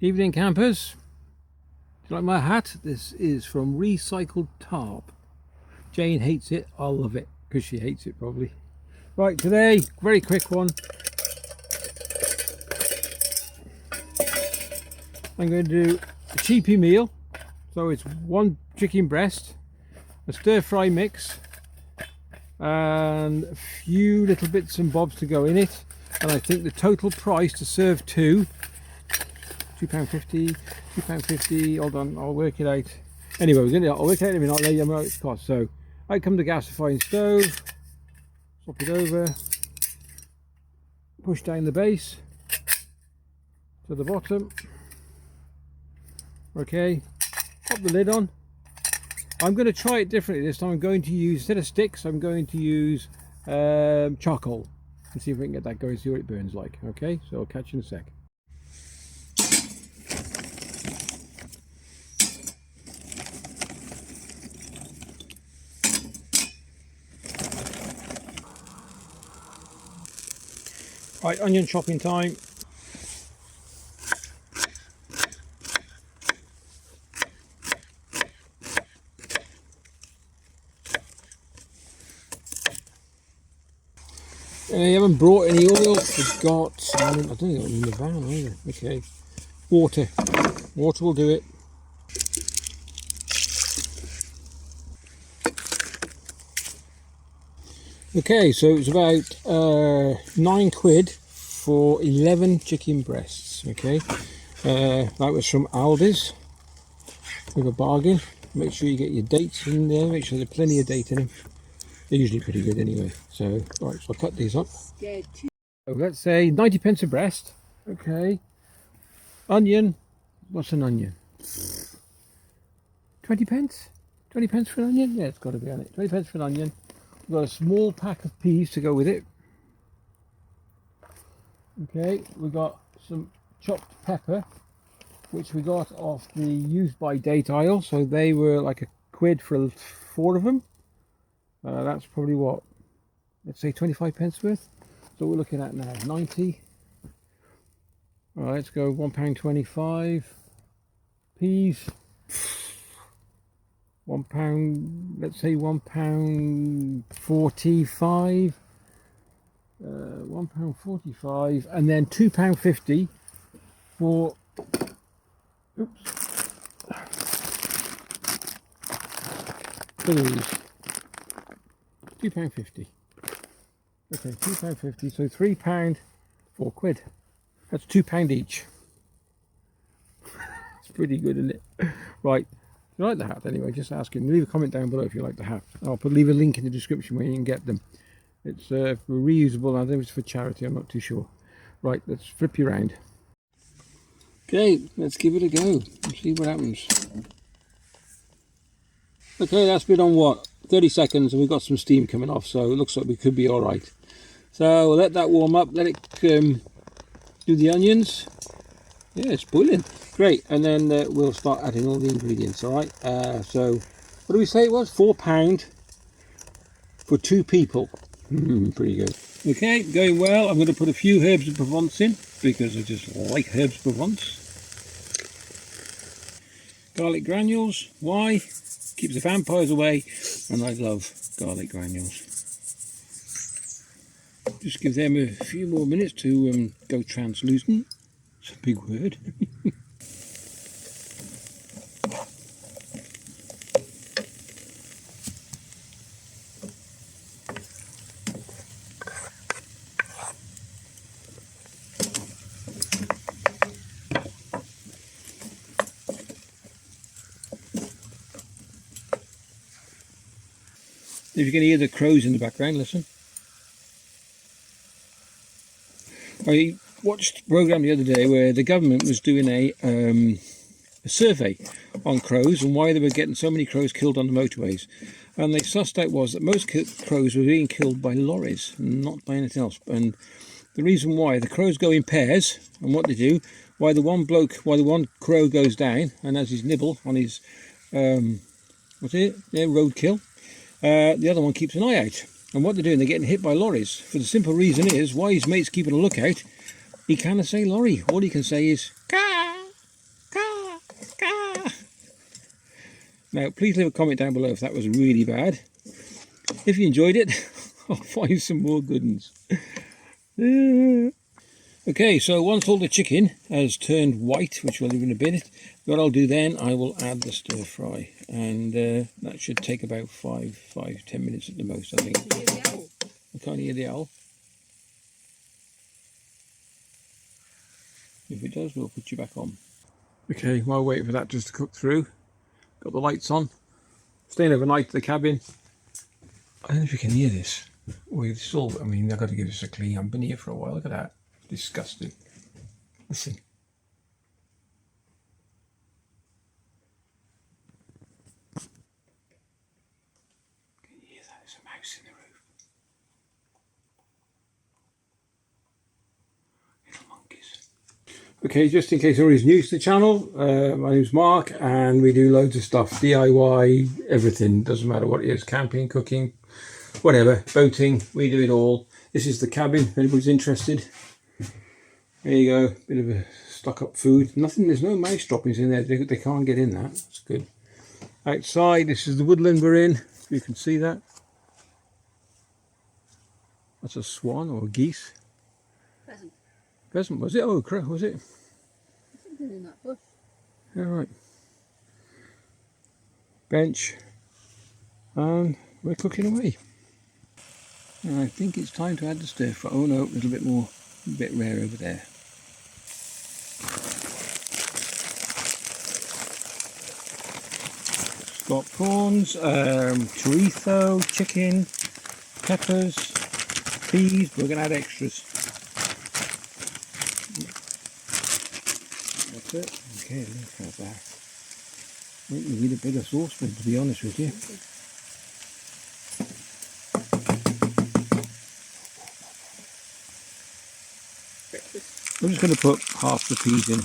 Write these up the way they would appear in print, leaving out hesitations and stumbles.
Evening campers, do you like my hat? This is from Recycled Tarp. Jane hates it, I'll love it, because she hates it probably. Right, today, very quick one. I'm going to do a cheapy meal. So it's one chicken breast, a stir fry mix, and a few little bits and bobs to go in it. And I think the total price to serve two, £2.50, £2.50, hold on, I'll work it out. Anyway, I'll work it out in a minute, I'll let you know what it costs. So, out come the gasifying stove, swap it over, push down the base to the bottom. Okay, pop the lid on. I'm going to try it differently this time. I'm going to use, instead of sticks, I'm going to use charcoal and see if we can get that going, see what it burns like. Okay, so I'll catch you in a sec. Right, onion chopping time. You haven't brought any oil, forgot. I don't think it's in the van either. Okay, water will do it. Okay, so it's about £9 for 11 chicken breasts. Okay, that was from Aldi's with a bargain. Make sure you get your dates in there, make sure there's plenty of date in them. They're usually pretty good anyway. So, right, so I'll cut these up. So let's say 90p a breast. Okay. Onion. What's an onion? 20p? 20p for an onion? Yeah, it's got to be on it. 20p for an onion. We've got a small pack of peas to go with it. Okay, we've got some chopped pepper, which we got off the used by date aisle. So they were like £1 for 4 of them. That's probably what, let's say 25p worth. So we're looking at now 90. All right, let's go £1.25. Peas, £1, let's say £1.45. £1.45, and then £2.50 for, oops, for these. £2.50. Okay, £2.50, so £3, £4. That's £2 each. It's pretty good, isn't it? Right, if you like the hat anyway, just ask him. Leave a comment down below if you like the hat. I'll leave a link in the description where you can get them. It's reusable, I think it's for charity, I'm not too sure. Right, let's flip you around. Okay, let's give it a go and see what happens. Okay, that's been on what, 30 seconds, and we've got some steam coming off, so it looks like we could be all right. So we'll let that warm up, let it do the onions. Yeah, it's boiling. Great, and then we'll start adding all the ingredients, all right? So what do we say it was? £4 for 2 people. Pretty good. Okay, going well. I'm going to put a few herbs of Provence in, because I just like herbs of Provence. Garlic granules. Why? Keeps the vampires away, and I love garlic granules. Just give them a few more minutes to go translucent. It's a big word. If you can hear the crows in the background, listen. I watched a programme the other day where the government was doing a survey on crows and why they were getting so many crows killed on the motorways. And they sussed out was that most crows were being killed by lorries, not by anything else. And the reason why, the crows go in pairs, and what they do, why the one crow goes down and has his nibble on his, what's it? Yeah, roadkill. The other one keeps an eye out, and what they're doing, they're getting hit by lorries. For the simple reason is, why his mate's keeping a lookout, he can't say lorry. All he can say is, "Caw!" Now, please leave a comment down below if that was really bad. If you enjoyed it, I'll find some more good ones. Okay, so once all the chicken has turned white, which we'll do in a bit, what I'll do then, I will add the stir fry, and that should take about 10 minutes at the most, I think. I can't hear the owl. If it does, we'll put you back on. Okay, while waiting for that just to cook through, got the lights on, staying overnight at the cabin. I don't know if you can hear this. Well, it's still, I mean, I've got to give this a clean. I've been here for a while, look at that. Disgusting. Listen. Can you hear that? There's a mouse in the roof. Little monkeys. Okay, just in case anybody's new to the channel, my name's Mark and we do loads of stuff. DIY, everything. Doesn't matter what it is. Camping, cooking, whatever. Boating, we do it all. This is the cabin, if anybody's interested. There you go, bit of a stock up food. Nothing, there's no mouse droppings in there. They can't get in that. That's good. Outside, this is the woodland we're in. You can see that. That's a swan or a geese. Pheasant. Pheasant, was it? Oh, crow, was it? Something in that bush. Yeah, right. Bench. And we're cooking away. And I think it's time to add the stir fry. Oh no, a little bit more, a bit rare over there. Got prawns, chorizo, chicken, peppers, peas. We're going to add extras. That's it. Okay, look at that. I think we need a bigger saucepan, to be honest with you. I'm just going to put half the peas in.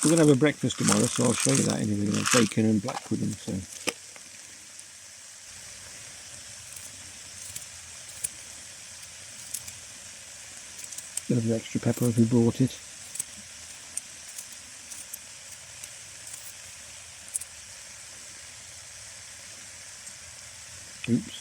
We're going to have a breakfast tomorrow, so I'll show you that anyway. You know, bacon and black pudding. So, a bit of extra pepper if we brought it. Oops.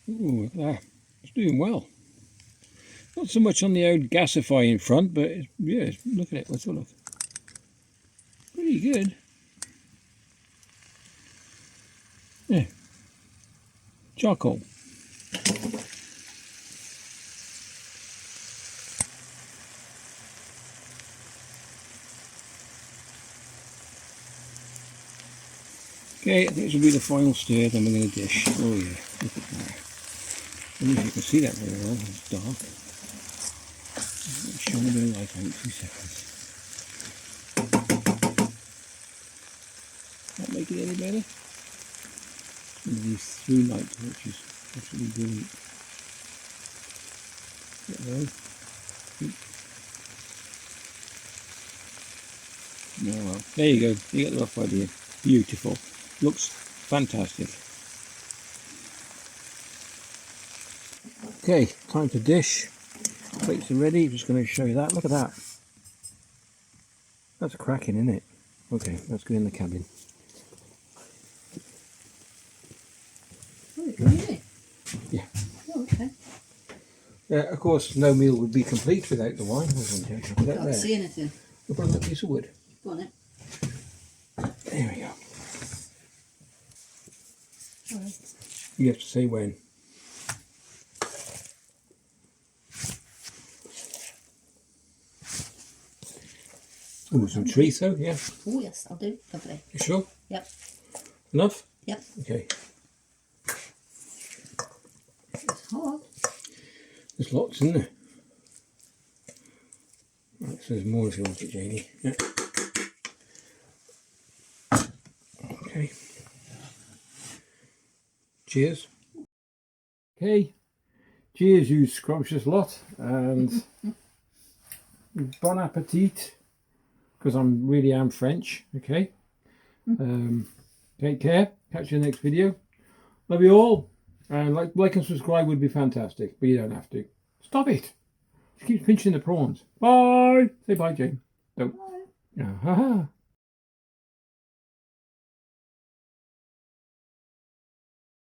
Ooh, look at that. It's doing well. Not so much on the old gasify in front, but it's, yeah, look at it. Let's have a look. Pretty good. Yeah. Charcoal. Okay, I think this will be the final stir, then we're going to dish. Oh yeah, look at that. I don't know if you can see that very well, it's dark. Show me a bit of light on it, 2 seconds. That make it any better? One of these through lights, which is absolutely brilliant. No, well, there you go, you get the rough idea. Beautiful. Looks fantastic. Okay, time to dish. Plates are ready. I'm just going to show you that. Look at that. That's cracking, isn't it? Okay, let's go in the cabin. Oh, really? Yeah. Oh, okay. Of course, no meal would be complete without the wine. I Can't see anything. We'll put on a piece of wood. Go on it. There we go. Alright. You have to say when. Oh, some chorizo, yeah. Oh yes, I'll do. Lovely. You sure? Yep. Enough? Yep. Okay. It's hot. There's lots in there. Right, so there's more if you want it, Janie. Yeah. Okay. Cheers. Okay. Cheers, you scrumptious lot, and bon appetit. because I'm really am French. Okay. Take care. Catch you in the next video. Love you all. And like and subscribe would be fantastic, but you don't have to. Stop it. She keeps pinching the prawns. Bye. Say bye, Jane. Don't. Bye. Ha ha.